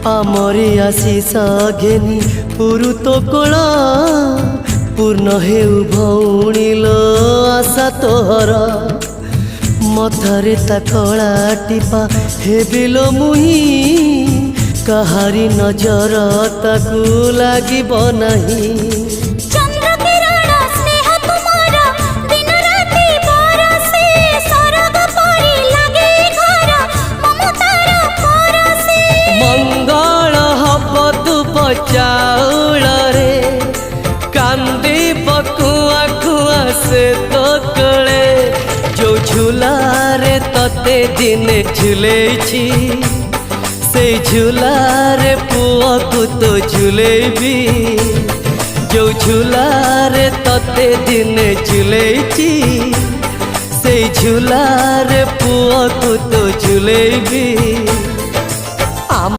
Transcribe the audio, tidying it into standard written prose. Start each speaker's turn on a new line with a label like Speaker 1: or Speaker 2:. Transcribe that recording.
Speaker 1: आमरी आशीष घेनी पुरु तो कोल पूर्ण हेउ भौणीलो आशा तोहर मथारे ता कला टीपा हेबिलो मुही कहारी नजर ताकू लागिब नाही। चाउल रे कांदी बकुआ कुआ से तो कले जो झूला रे तते दिने झूले से झूला रे पुआ को तो झूलेबी जो झूला रे तते दिने झूले से झूला रे पुआ को तो झूलेबी।